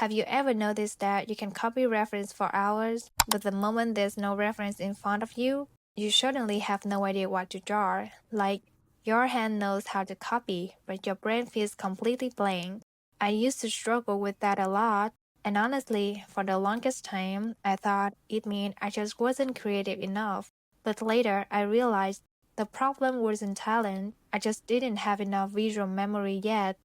Have you ever noticed that you can copy reference for hours, but the moment there's no reference in front of you, you suddenly have no idea what to draw? Like, your hand knows how to copy, but your brain feels completely blank. I used to struggle with that a lot, and honestly, for the longest time, I thought it meant I just wasn't creative enough. But later, I realized the problem wasn't talent, I just didn't have enough visual memory yet.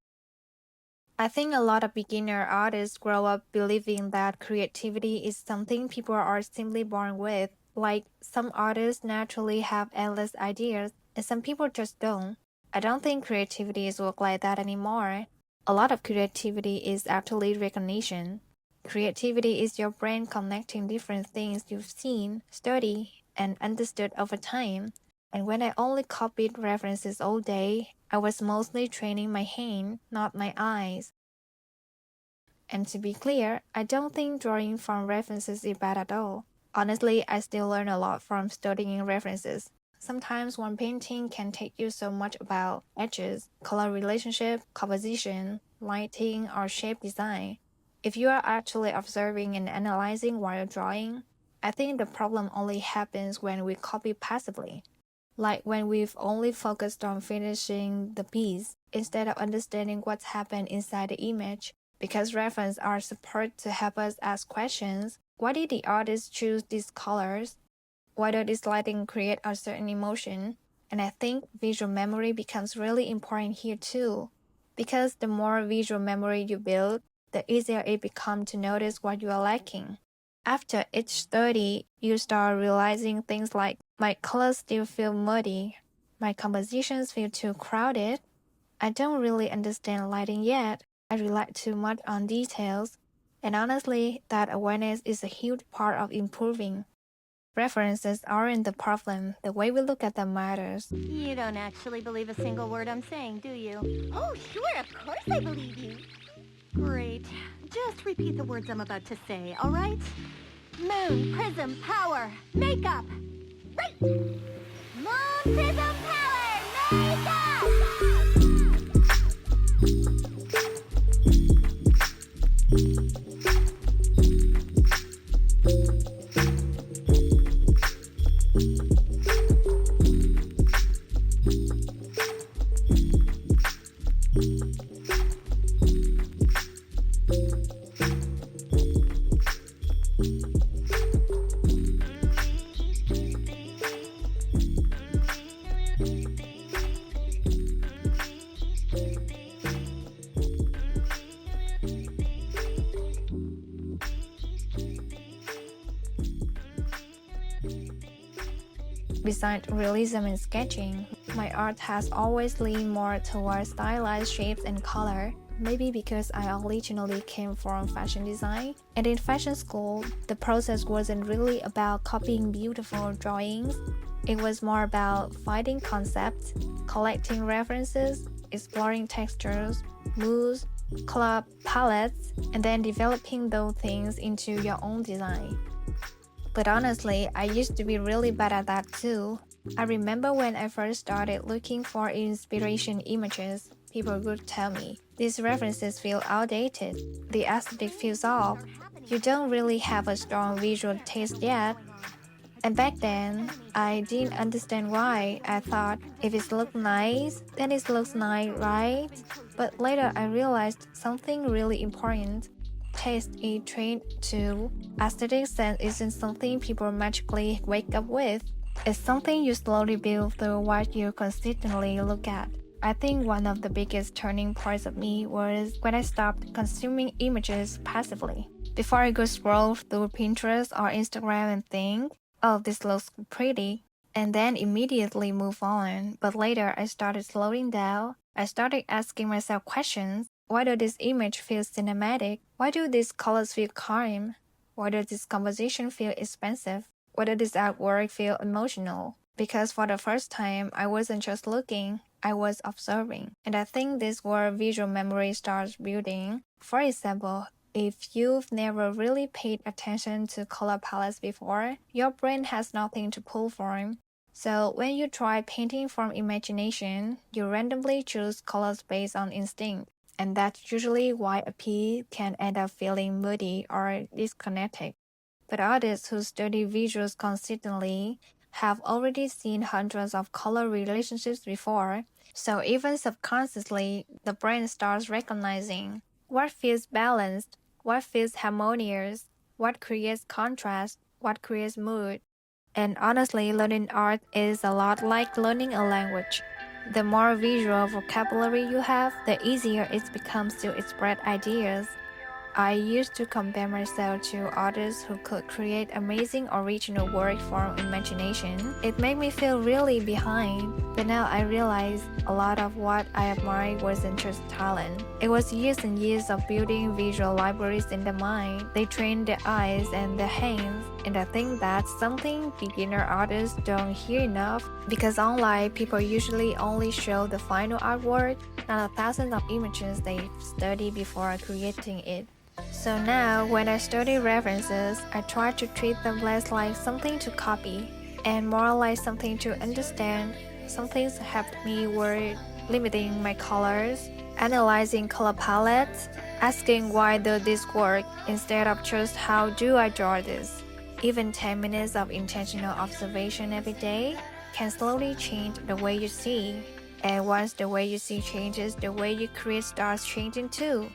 I think a lot of beginner artists grow up believing that creativity is something people are simply born with. Like, some artists naturally have endless ideas, and some people just don't. I don't think creativity is work like that anymore. A lot of creativity is actually recognition. Creativity is your brain connecting different things you've seen, studied, and understood over time. And when I only copied references all day, I was mostly training my hand, not my eyes. And to be clear, I don't think drawing from references is bad at all. Honestly, I still learn a lot from studying references. Sometimes one painting can take you so much about edges, color relationship, composition, lighting, or shape design. If you are actually observing and analyzing while drawing, I think the problem only happens when we copy passively. Like when we've only focused on finishing the piece instead of understanding what's happened inside the image. Because references are supposed to help us ask questions. Why did the artist choose these colors? Why does this lighting create a certain emotion? And I think visual memory becomes really important here too. Because the more visual memory you build, the easier it becomes to notice what you are lacking. After each study, you start realizing things like my colors still feel muddy, my compositions feel too crowded, I don't really understand lighting yet, I rely too much on details, and honestly, that awareness is a huge part of improving. References aren't the problem, the way we look at them matters. You don't actually believe a single word I'm saying, do you? Oh, sure, of course I believe you. Great. Just repeat the words I'm about to say, all right? Moon, prism, power, makeup. Right! Moon, prism, power, makeup! Besides realism and sketching, my art has always leaned more towards stylized shapes and color, maybe because I originally came from fashion design. And in fashion school, the process wasn't really about copying beautiful drawings. It was more about finding concepts, collecting references, exploring textures, moods, color palettes, and then developing those things into your own design. But honestly, I used to be really bad at that too. I remember when I first started looking for inspiration images, people would tell me, these references feel outdated, the aesthetic feels off, you don't really have a strong visual taste yet. And back then, I didn't understand why. I thought, if it looks nice, then it looks nice, right? But later I realized something really important. Taste is trained too. Aesthetic sense isn't something people magically wake up with. It's something you slowly build through what you consistently look at. I think one of the biggest turning points of me was when I stopped consuming images passively. Before I go scroll through Pinterest or Instagram and think, oh, this looks pretty, and then immediately move on. But later, I started slowing down. I started asking myself questions. Why does this image feel cinematic? Why do these colors feel calm? Why does this composition feel expensive? Why does this artwork feel emotional? Because for the first time, I wasn't just looking, I was observing. And I think this is where visual memory starts building. For example, if you've never really paid attention to color palettes before, your brain has nothing to pull from. So when you try painting from imagination, you randomly choose colors based on instinct. and that's usually why a piece can end up feeling moody or disconnected. But artists who study visuals consistently have already seen hundreds of color relationships before, so even subconsciously, the brain starts recognizing what feels balanced, what feels harmonious, what creates contrast, what creates mood. And honestly, learning art is a lot like learning a language. The more visual vocabulary you have, the easier it becomes to express ideas. I used to compare myself to artists who could create amazing original work from imagination. It made me feel really behind, but now I realize a lot of what I admired wasn't just talent. It was years and years of building visual libraries in the mind. They trained the eyes and the hands, and I think that's something beginner artists don't hear enough because online people usually only show the final artwork, not the thousands of images they study before creating it. So now, when I study references, I try to treat them less like something to copy and more like something to understand. Some things helped me were limiting my colors, analyzing color palettes, asking why does this work instead of just how do I draw this. Even 10 minutes of intentional observation every day can slowly change the way you see. And once the way you see changes, the way you create starts changing too.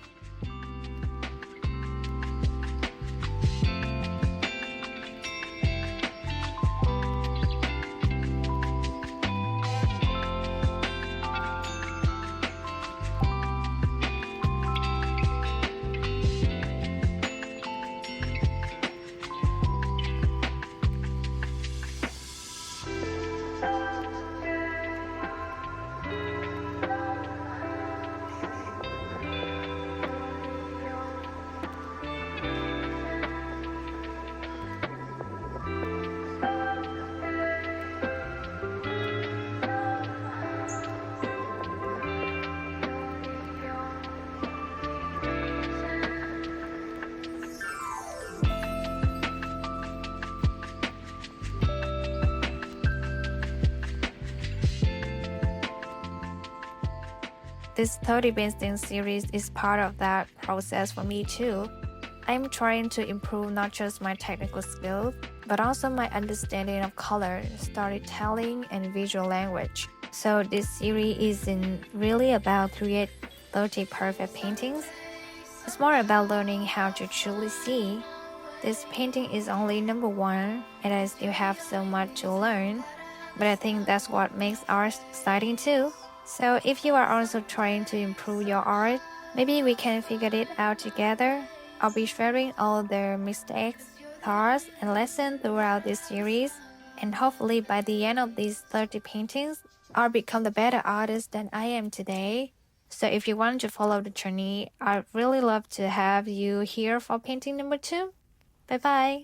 This 30 painting series is part of that process for me too. I'm trying to improve not just my technical skills, but also my understanding of color, storytelling, and visual language. So this series isn't really about create 30 perfect paintings. It's more about learning how to truly see. This painting is only number one, and I still have so much to learn. But I think that's what makes art exciting too. So if you are also trying to improve your art, maybe we can figure it out together. I'll be sharing all the mistakes, thoughts, and lessons throughout this series. And hopefully by the end of these 30 paintings, I'll become the better artist than I am today. So if you want to follow the journey, I'd really love to have you here for painting number 2. Bye bye.